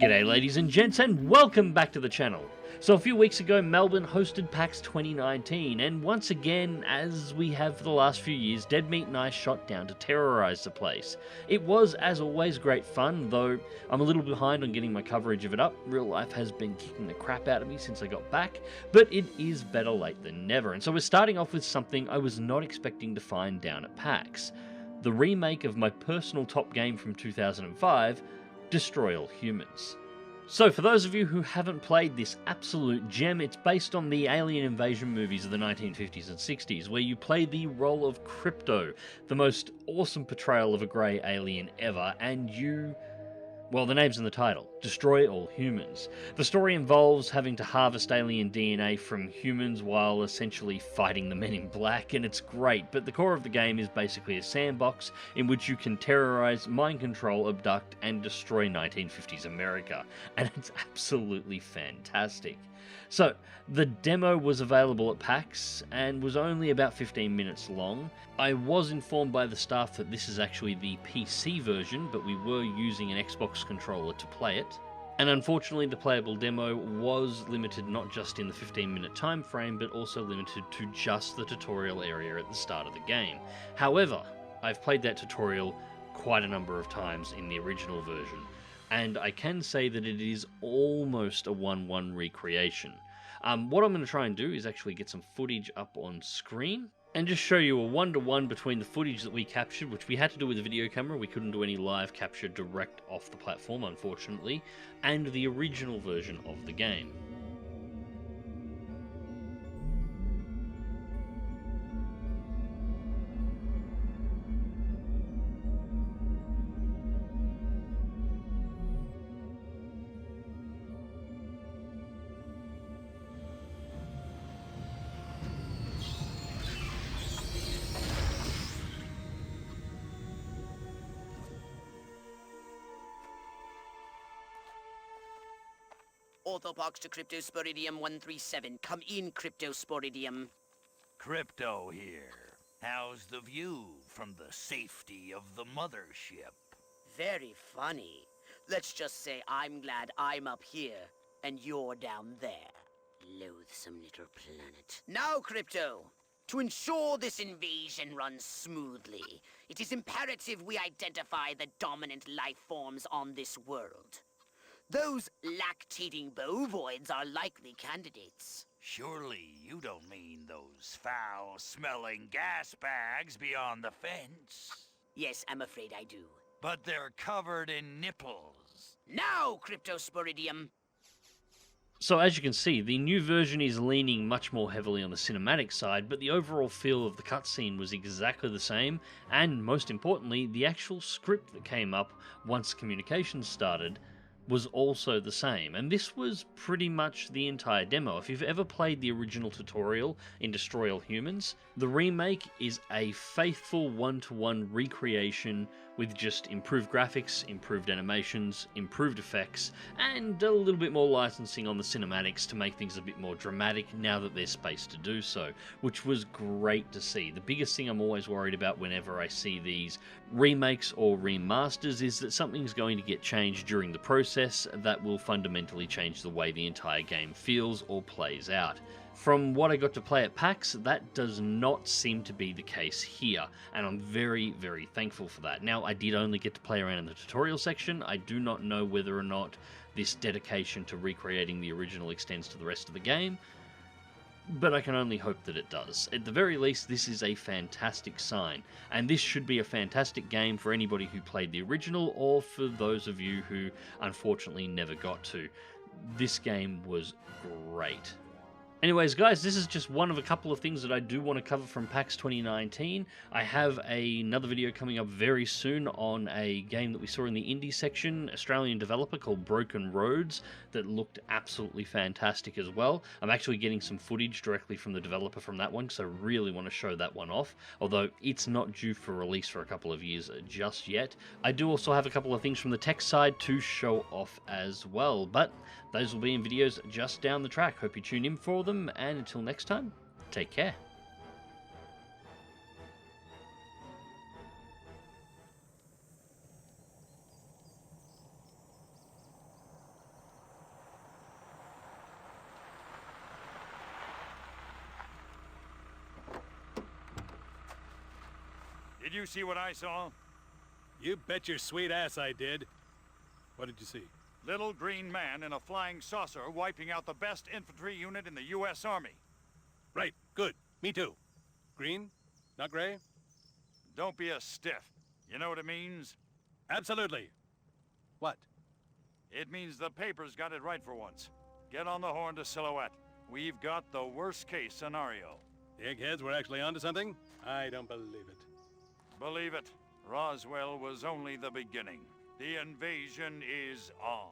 G'day ladies and gents, and welcome back to the channel. So a few weeks ago, Melbourne hosted PAX 2019, and once again, as we have for the last few years, Dead Meat and I shot down to terrorise the place. It was, as always, great fun, though I'm a little behind on getting my coverage of it up. Real life has been kicking the crap out of me since I got back, but it is better late than never. And so we're starting off with something I was not expecting to find down at PAX. The remake of my personal top game from 2005, Destroy All Humans. So for those of you who haven't played this absolute gem, it's based on the alien invasion movies of the 1950s and 60s, where you play the role of Crypto, the most awesome portrayal of a grey alien ever, and you... well, the name's in the title, Destroy All Humans. The story involves having to harvest alien DNA from humans while essentially fighting the Men in Black, and it's great, but the core of the game is basically a sandbox in which you can terrorize, mind control, abduct, and destroy 1950s America, and it's absolutely fantastic. So, the demo was available at PAX and was only about 15 minutes long. I was informed by the staff that this is actually the PC version, but we were using an Xbox controller to play it. And unfortunately, the playable demo was limited not just in the 15-minute time frame, but also limited to just the tutorial area at the start of the game. However, I've played that tutorial quite a number of times in the original version, and I can say that it is almost a 1-1 recreation. What I'm going to try and do is actually get some footage up on screen and just show you a 1-to-1 between the footage that we captured, which we had to do with a video camera. We couldn't do any live capture direct off the platform, unfortunately, and the original version of the game. Orthopox to Cryptosporidium 137. Come in, Cryptosporidium. Crypto here. How's the view from the safety of the mothership? Very funny. Let's just say I'm glad I'm up here and you're down there. Loathsome little planet. Now, Crypto, to ensure this invasion runs smoothly, it is imperative we identify the dominant life forms on this world. Those lactating bovoids are likely candidates. Surely you don't mean those foul-smelling gas bags beyond the fence? Yes, I'm afraid I do. But they're covered in nipples. Now, Cryptosporidium! So as you can see, the new version is leaning much more heavily on the cinematic side, but the overall feel of the cutscene was exactly the same, and most importantly, the actual script that came up once communications started was also the same, and this was pretty much the entire demo. If you've ever played the original tutorial in Destroy All Humans, the remake is a faithful 1-to-1 recreation with just improved graphics, improved animations, improved effects, and a little bit more licensing on the cinematics to make things a bit more dramatic now that there's space to do so, which was great to see. The biggest thing I'm always worried about whenever I see these remakes or remasters is that something's going to get changed during the process that will fundamentally change the way the entire game feels or plays out. From what I got to play at PAX, that does not seem to be the case here, and I'm very, very thankful for that. Now, I did only get to play around in the tutorial section. I do not know whether or not this dedication to recreating the original extends to the rest of the game, but I can only hope that it does. At the very least, this is a fantastic sign, and this should be a fantastic game for anybody who played the original, or for those of you who unfortunately never got to. This game was great. Anyways, guys, this is just one of a couple of things that I do want to cover from PAX 2019. I have another video coming up very soon on a game that we saw in the indie section, Australian developer called Broken Roads, that looked absolutely fantastic as well. I'm actually getting some footage directly from the developer from that one, because I really want to show that one off, although it's not due for release for a couple of years just yet. I do also have a couple of things from the tech side to show off as well, but those will be in videos just down the track. Hope you tune in for them, and until next time, take care. Did you see what I saw? You bet your sweet ass I did. What did you see? Little green man in a flying saucer wiping out the best infantry unit in the U.S. Army. Right, good. Me too. Green? Not gray? Don't be a stiff. You know what it means? Absolutely. What? It means the paper's got it right for once. Get on the horn to Silhouette. We've got the worst case scenario. The eggheads were actually onto something? I don't believe it. Believe it, Roswell was only the beginning. The invasion is on.